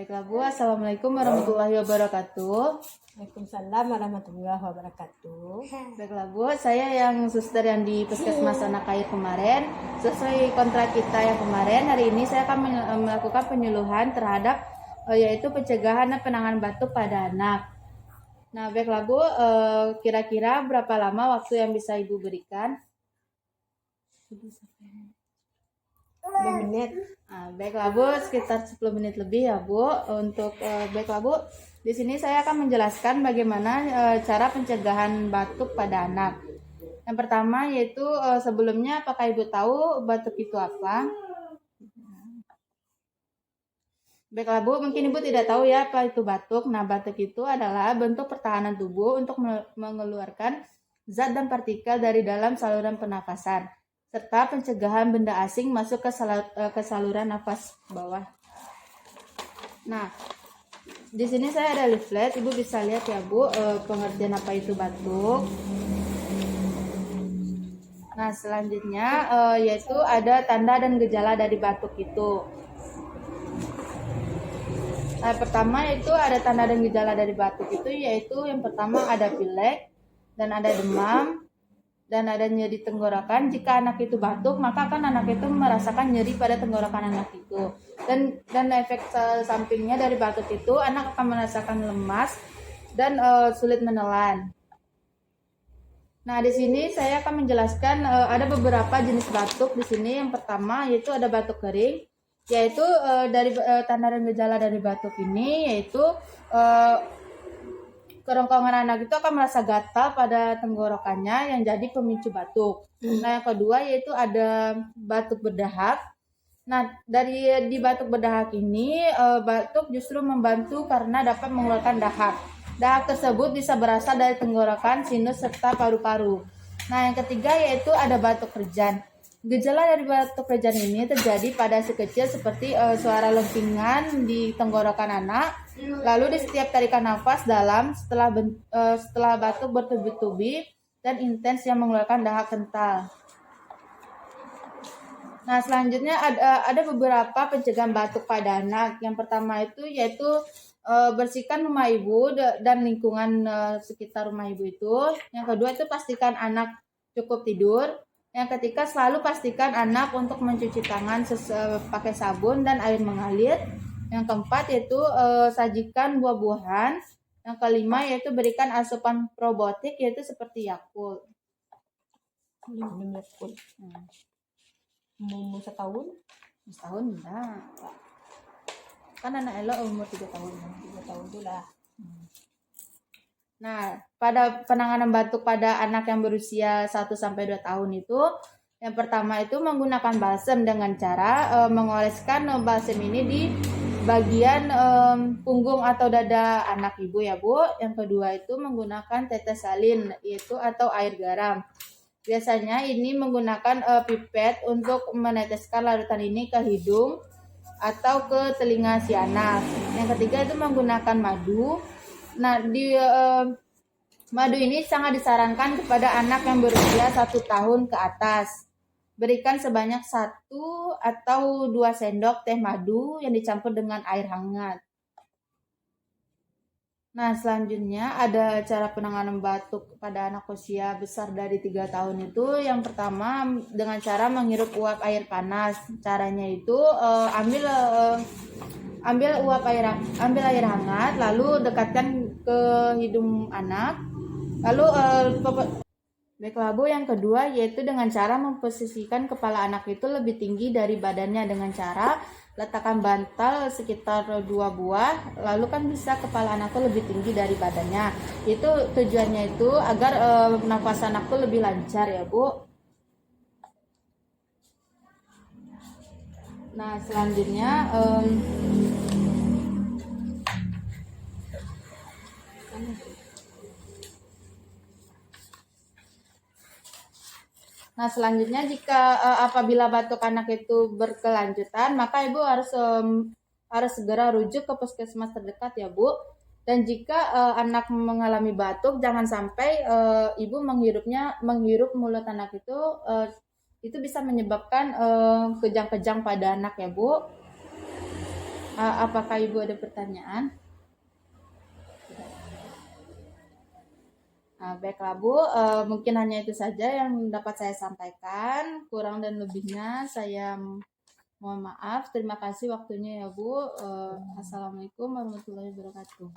Baiklah Bu, Assalamualaikum warahmatullahi wabarakatuh. Waalaikumsalam warahmatullahi wabarakatuh. Baiklah Bu, saya yang suster yang di Puskesmas Anak Air kemarin. Sesuai kontrak kita yang kemarin, hari ini saya akan melakukan penyuluhan terhadap yaitu pencegahan dan penanganan batuk pada anak. Nah, baiklah Bu, kira-kira berapa lama waktu yang bisa Ibu berikan? 2 menit. Nah, baiklah Bu, sekitar 10 menit lebih ya Bu. Baiklah Bu, di sini saya akan menjelaskan bagaimana cara pencegahan batuk pada anak. Yang pertama yaitu sebelumnya apakah Ibu tahu batuk itu apa? Baiklah Bu, mungkin Ibu tidak tahu ya apa itu batuk. Nah, batuk itu adalah bentuk pertahanan tubuh untuk mengeluarkan zat dan partikel dari dalam saluran pernafasan, serta pencegahan benda asing masuk ke saluran nafas bawah. Nah, di sini saya ada leaflet, Ibu bisa lihat ya Bu, pengertian apa itu batuk. Nah, selanjutnya yaitu ada tanda dan gejala dari batuk itu. Nah, pertama yaitu ada tanda dan gejala dari batuk itu, yaitu yang pertama ada pilek dan ada demam dan ada nyeri tenggorokan. Jika anak itu batuk, maka kan anak itu merasakan nyeri pada tenggorokan anak itu. Dan efek sampingnya dari batuk itu, anak akan merasakan lemas dan sulit menelan. Nah, di sini saya akan menjelaskan ada beberapa jenis batuk di sini. Yang pertama yaitu ada batuk kering, yaitu dari tanda dan gejala dari batuk ini yaitu kerongkongan anak itu akan merasa gatal pada tenggorokannya yang jadi pemicu batuk. Nah, yang kedua yaitu ada batuk berdahak. Nah, di batuk berdahak ini batuk justru membantu karena dapat mengeluarkan dahak. Dahak tersebut bisa berasal dari tenggorokan, sinus, serta paru-paru. Nah, yang ketiga yaitu ada batuk kerjan. Gejala dari batuk kerjan ini terjadi pada si kecil seperti suara lempingan di tenggorokan anak, lalu di setiap tarikan nafas dalam setelah batuk bertubi-tubi dan intens yang mengeluarkan dahak kental. Nah, selanjutnya ada beberapa pencegahan batuk pada anak. Yang pertama itu yaitu bersihkan rumah ibu dan lingkungan sekitar rumah ibu itu. Yang kedua itu pastikan anak cukup tidur. Yang ketiga selalu pastikan anak untuk mencuci tangan pakai sabun dan air mengalir. Yang keempat yaitu sajikan buah-buahan. Yang kelima yaitu berikan asupan probiotik yaitu seperti Yakult. Minum Yakult. Umur setahun Enggak. Kan anak Ella umur 3 tahun. 3 tahun itu lah. Nah, pada penanganan batuk pada anak yang berusia 1-2 tahun itu, yang pertama itu menggunakan balsem dengan cara mengoleskan balsem ini di bagian punggung atau dada anak ibu ya Bu. Yang kedua itu menggunakan tetes salin yaitu atau air garam. Biasanya ini menggunakan pipet untuk meneteskan larutan ini ke hidung atau ke telinga si anak. Yang ketiga itu menggunakan madu. Nah, madu ini sangat disarankan kepada anak yang berusia 1 tahun ke atas. Berikan sebanyak 1 atau 2 sendok teh madu yang dicampur dengan air hangat. Nah, selanjutnya ada cara penanganan batuk pada anak usia besar dari 3 tahun itu. Yang pertama dengan cara menghirup uap air panas. Caranya itu ambil air hangat lalu dekatkan ke hidung anak. Lalu baiklah Bu, yang kedua yaitu dengan cara memposisikan kepala anak itu lebih tinggi dari badannya dengan cara letakkan bantal sekitar 2 buah, lalu kan bisa kepala anak itu lebih tinggi dari badannya. Itu tujuannya itu agar nafas anak itu lebih lancar ya Bu. Nah, selanjutnya jika apabila batuk anak itu berkelanjutan, maka Ibu harus segera rujuk ke puskesmas terdekat ya Bu. Dan jika anak mengalami batuk, jangan sampai Ibu menghirup mulut anak itu bisa menyebabkan kejang-kejang pada anak ya Bu. Apakah Ibu ada pertanyaan? Baiklah Bu, mungkin hanya itu saja yang dapat saya sampaikan. Kurang dan lebihnya saya mohon maaf. Terima kasih waktunya ya Bu. Assalamualaikum warahmatullahi wabarakatuh.